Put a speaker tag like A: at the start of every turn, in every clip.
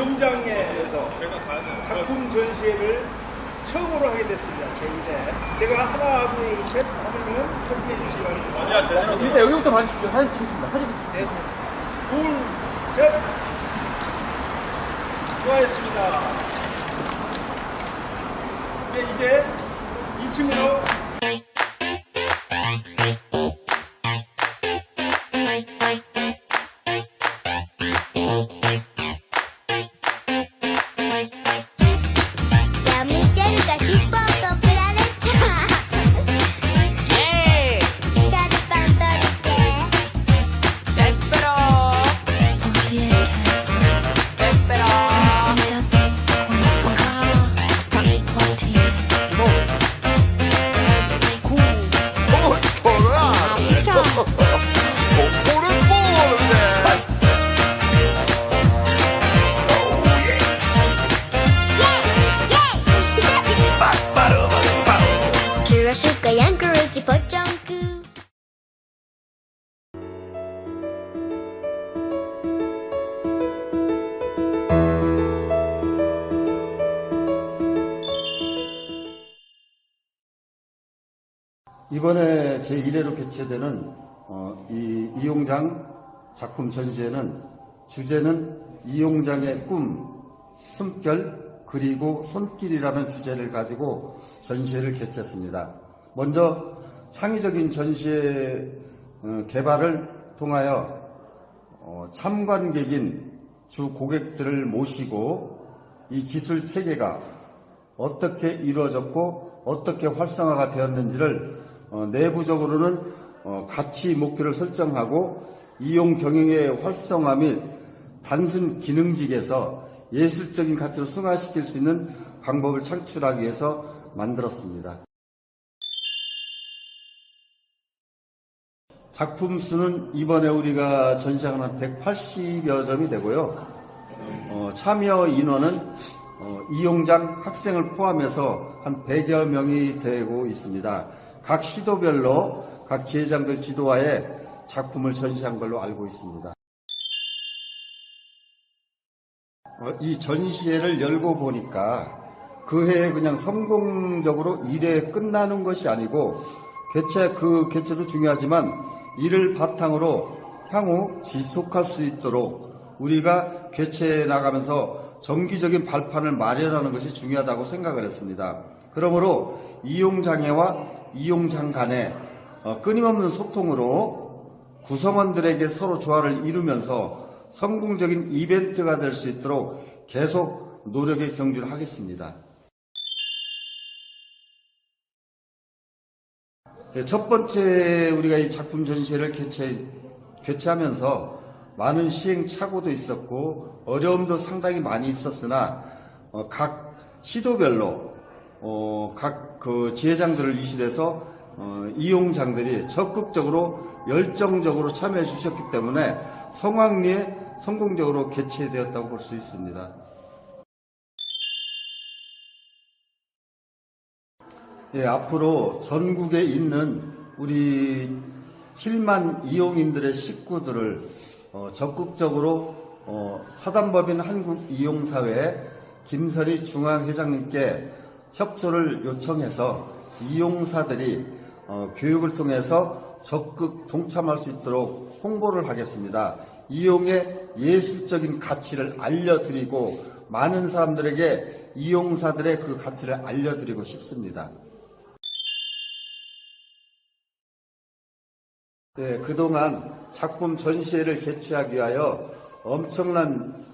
A: 이용장에서 작품 전시회를 처음으로 하게 됐습니다. 제1회. 제가 하나, 둘, 셋 하면은 터지게 해주시기 바랍니다.
B: 아니야, 제대로.
C: 일단 여기부터 봐주십시오. 사진 찍겠습니다. 사진 찍겠습니다.
A: 둘, 셋. 수고하셨습니다. 이제 2층으로
D: 이번에 제1회로 개최되는 이 이용장 작품 전시회는 주제는 이용장의 꿈, 숨결, 그리고 손길이라는 주제를 가지고 전시회를 개최했습니다. 먼저 창의적인 전시회 개발을 통하여 참관객인 주 고객들을 모시고 이 기술 체계가 어떻게 이루어졌고 어떻게 활성화가 되었는지를 내부적으로는 가치 목표를 설정하고 이용 경영의 활성화 및 단순 기능직에서 예술적인 가치로 승화시킬 수 있는 방법을 창출하기 위해서 만들었습니다. 작품 수는 이번에 우리가 전시한 180여 점이 되고요. 참여 인원은 이용장 학생을 포함해서 한 100여 명이 되고 있습니다. 각 시도별로 각 지회장들 지도하에 작품을 전시한 걸로 알고 있습니다. 이 전시회를 열고 보니까 그 해에 그냥 성공적으로 1회 끝나는 것이 아니고 개최도 중요하지만 이를 바탕으로 향후 지속할 수 있도록 우리가 개최해 나가면서 정기적인 발판을 마련하는 것이 중요하다고 생각을 했습니다. 그러므로 이용장애와 이용장 간의 끊임없는 소통으로 구성원들에게 서로 조화를 이루면서 성공적인 이벤트가 될 수 있도록 계속 노력의 경주를 하겠습니다. 첫 번째 우리가 이 작품 전시회를 개최하면서 많은 시행착오도 있었고 어려움도 상당히 많이 있었으나 각 시도별로 각 그 지회장들을 위시해서 이용장들이 적극적으로 열정적으로 참여해 주셨기 때문에 성황리에 성공적으로 개최되었다고 볼 수 있습니다. 앞으로 전국에 있는 우리 7만 이용인들의 식구들을 적극적으로 사단법인 한국이용사회 김설희 중앙회장님께 협조를 요청해서 이용사들이 교육을 통해서 적극 동참할 수 있도록 홍보를 하겠습니다. 이용의 예술적인 가치를 알려드리고 많은 사람들에게 이용사들의 그 가치를 알려드리고 싶습니다. 그동안 작품 전시회를 개최하기 위하여 엄청난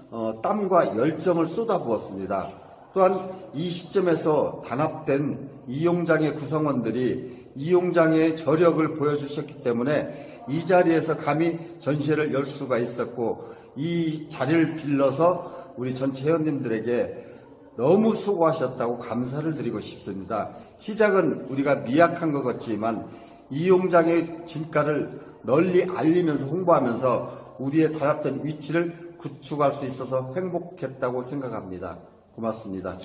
D: 땀과 열정을 쏟아부었습니다. 또한 이 시점에서 단합된 이용장애 구성원들이 이용장애의 저력을 보여주셨기 때문에 이 자리에서 감히 전시회를 열 수가 있었고 이 자리를 빌려서 우리 전체 회원님들에게 너무 수고하셨다고 감사를 드리고 싶습니다. 시작은 우리가 미약한 것 같지만 이용장애의 진가를 널리 알리면서 홍보하면서 우리의 단합된 위치를 구축할 수 있어서 행복했다고 생각합니다. 고맙습니다.